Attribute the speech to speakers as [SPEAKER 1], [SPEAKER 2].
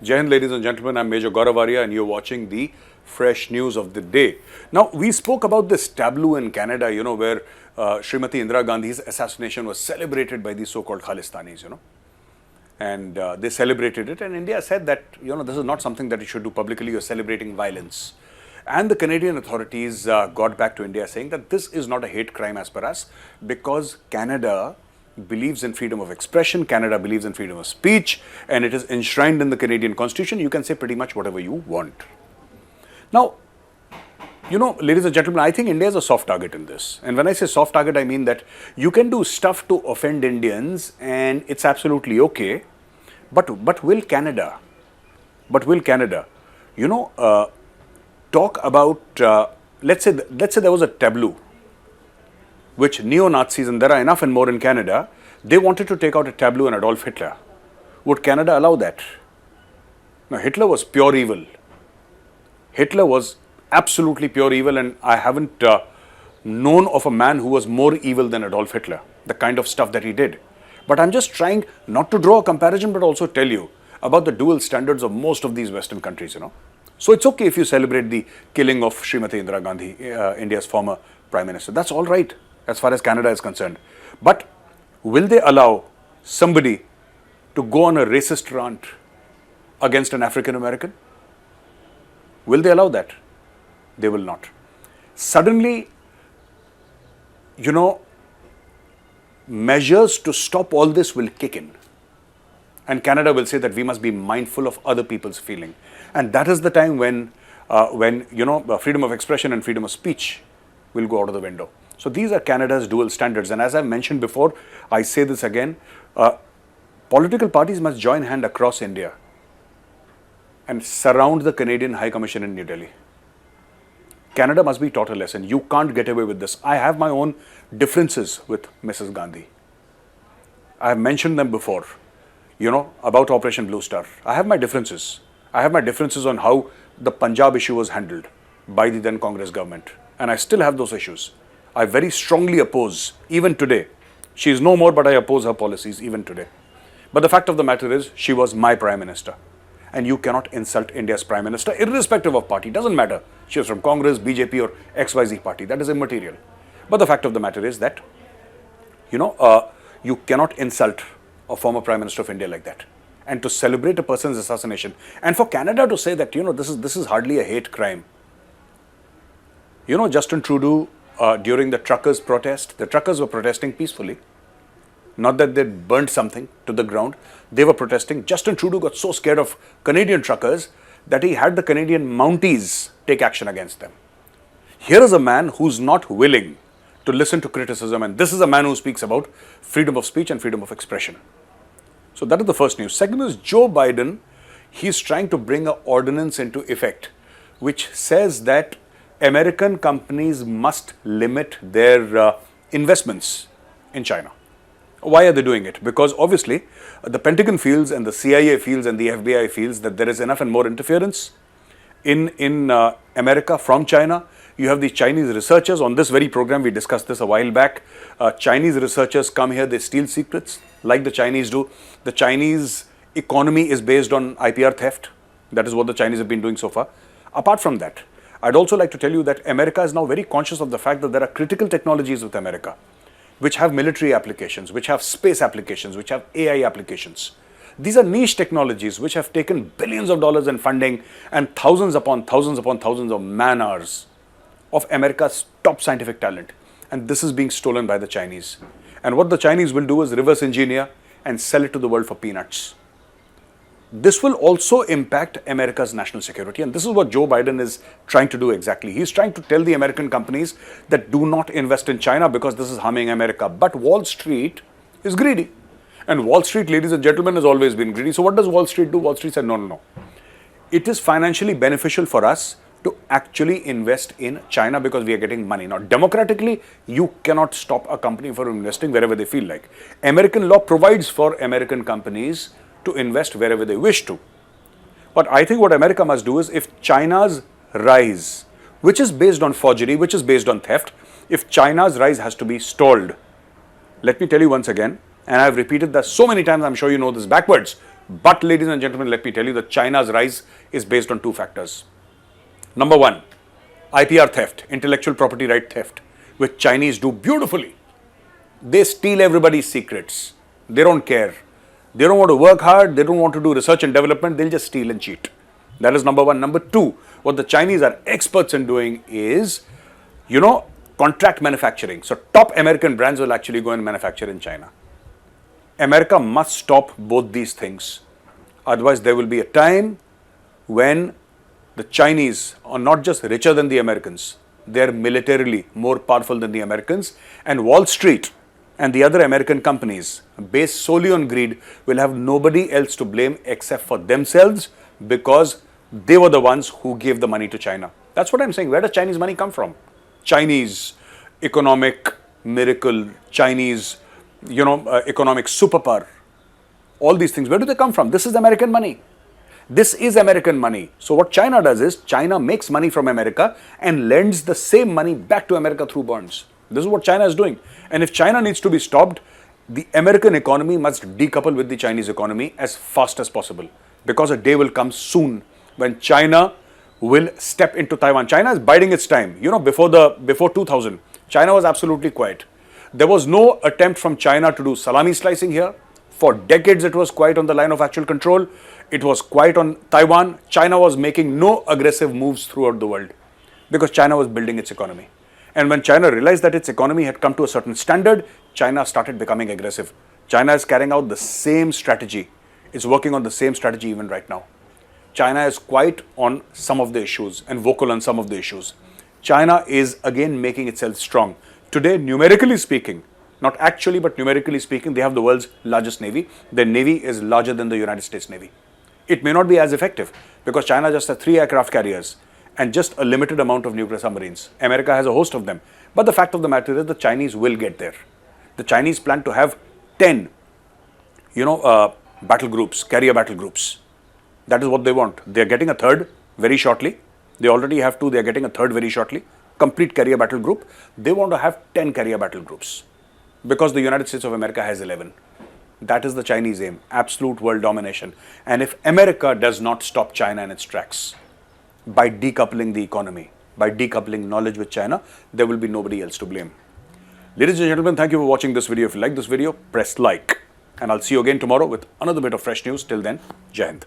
[SPEAKER 1] Jai Hind, ladies and gentlemen, I'm Major Gaurav Arya and you're watching the fresh news of the day. Now, we spoke about this tableau in Canada, where Srimati Indira Gandhi's assassination was celebrated by the so-called Khalistanis, and they celebrated it, and India said that, this is not something that you should do publicly, you're celebrating violence. And the Canadian authorities got back to India saying that this is not a hate crime as per us, because Canada believes in freedom of expression, Canada believes in freedom of speech, and it is enshrined in the Canadian Constitution. You can say pretty much whatever you want. Now, ladies and gentlemen, I think India is a soft target in this. And when I say soft target, I mean that you can do stuff to offend Indians and it's absolutely okay. But will Canada, talk about, let's say there was a tableau which neo-Nazis, and there are enough and more in Canada, they wanted to take out a tableau on Adolf Hitler. Would Canada allow that? Now, Hitler was pure evil. Hitler was absolutely pure evil, and I haven't known of a man who was more evil than Adolf Hitler, the kind of stuff that he did. But I'm just trying not to draw a comparison, but also tell you about the dual standards of most of these Western countries, So it's okay if you celebrate the killing of Srimati Indira Gandhi, India's former Prime Minister. That's all right, as far as Canada is concerned. But will they allow somebody to go on a racist rant against an African American? Will they allow that? They will not. Suddenly, measures to stop all this will kick in. And Canada will say that we must be mindful of other people's feeling. And that is the time when freedom of expression and freedom of speech will go out of the window. So these are Canada's dual standards. And as I've mentioned before, I say this again, political parties must join hand across India and surround the Canadian High Commission in New Delhi. Canada must be taught a lesson. You can't get away with this. I have my own differences with Mrs Gandhi. I have mentioned them before, about Operation Blue Star. I have my differences. I have my differences on how the Punjab issue was handled by the then Congress government. And I still have those issues. I very strongly oppose, even today. She is no more, but I oppose her policies even today. But the fact of the matter is, she was my Prime Minister. And you cannot insult India's Prime Minister, irrespective of party. Doesn't matter. She was from Congress, BJP or XYZ party. That is immaterial. But the fact of the matter is that, you cannot insult a former Prime Minister of India like that. And to celebrate a person's assassination. And for Canada to say that, this is hardly a hate crime. Justin Trudeau, during the truckers' protest, the truckers were protesting peacefully. Not that they burnt something to the ground. They were protesting. Justin Trudeau got so scared of Canadian truckers that he had the Canadian Mounties take action against them. Here is a man who's not willing to listen to criticism, and this is a man who speaks about freedom of speech and freedom of expression. So that is the first news. Second is Joe Biden. He's trying to bring an ordinance into effect which says that American companies must limit their investments in China. Why are they doing it? Because obviously the Pentagon feels and the CIA feels and the FBI feels that there is enough and more interference in America from China. You have the Chinese researchers. On this very program, we discussed this a while back. Chinese researchers come here, they steal secrets like the Chinese do. The Chinese economy is based on IPR theft. That is what the Chinese have been doing so far. Apart from that, I'd also like to tell you that America is now very conscious of the fact that there are critical technologies with America, which have military applications, which have space applications, which have AI applications. These are niche technologies which have taken billions of dollars in funding and thousands upon thousands of man hours of America's top scientific talent. And this is being stolen by the Chinese. And what the Chinese will do is reverse engineer and sell it to the world for peanuts. This will also impact America's national security, and this is what Joe Biden is trying to do exactly. He's trying to tell the American companies that do not invest in China because this is harming America. But Wall Street is greedy. And Wall Street, ladies and gentlemen, has always been greedy. So what does Wall Street do? Wall Street said, no. It is financially beneficial for us to actually invest in China because we are getting money. Now, democratically, you cannot stop a company from investing wherever they feel like. American law provides for American companies to invest wherever they wish to. But I think what America must do is, if China's rise, which is based on forgery, which is based on theft, if China's rise has to be stalled, let me tell you once again, and I've repeated that so many times, I'm sure you know this backwards, But ladies and gentlemen, let me tell you that China's rise is based on two factors. Number one, IPR theft, intellectual property right theft, which Chinese do beautifully. They steal everybody's secrets. They don't care. They don't want to work hard. They don't want to do research and development. They'll just steal and cheat. That is number one. Number two, what the Chinese are experts in doing is, contract manufacturing. So top American brands will actually go and manufacture in China. America must stop both these things. Otherwise, there will be a time when the Chinese are not just richer than the Americans, they're militarily more powerful than the Americans, and Wall Street and the other American companies based solely on greed will have nobody else to blame except for themselves, because they were the ones who gave the money to China. That's what I'm saying. Where does Chinese money come from? Chinese economic miracle, Chinese, economic superpower. All these things, where do they come from? This is American money. This is American money. So what China does is, China makes money from America and lends the same money back to America through bonds. This is what China is doing. And if China needs to be stopped, the American economy must decouple with the Chinese economy as fast as possible. Because a day will come soon when China will step into Taiwan. China is biding its time. Before 2000, China was absolutely quiet. There was no attempt from China to do salami slicing here. For decades, it was quiet on the line of actual control. It was quiet on Taiwan. China was making no aggressive moves throughout the world because China was building its economy. And when China realized that its economy had come to a certain standard, China started becoming aggressive. China is carrying out the same strategy. It's working on the same strategy even right now. China is quiet on some of the issues and vocal on some of the issues. China is again making itself strong. Today, numerically speaking, not actually, but numerically speaking, they have the world's largest navy. Their navy is larger than the United States Navy. It may not be as effective because China just has 3 aircraft carriers and just a limited amount of nuclear submarines. America has a host of them. But the fact of the matter is the Chinese will get there. The Chinese plan to have 10, battle groups, carrier battle groups. That is what they want. They are getting a third very shortly. They already have 2. They are getting a third very shortly. Complete carrier battle group. They want to have 10 carrier battle groups because the United States of America has 11. That is the Chinese aim, absolute world domination. And if America does not stop China in its tracks by decoupling the economy, by decoupling knowledge with China, there will be nobody else to blame. Ladies and gentlemen, thank you for watching this video. If you like this video, press like. And I'll see you again tomorrow with another bit of fresh news. Till then, Jai Hind.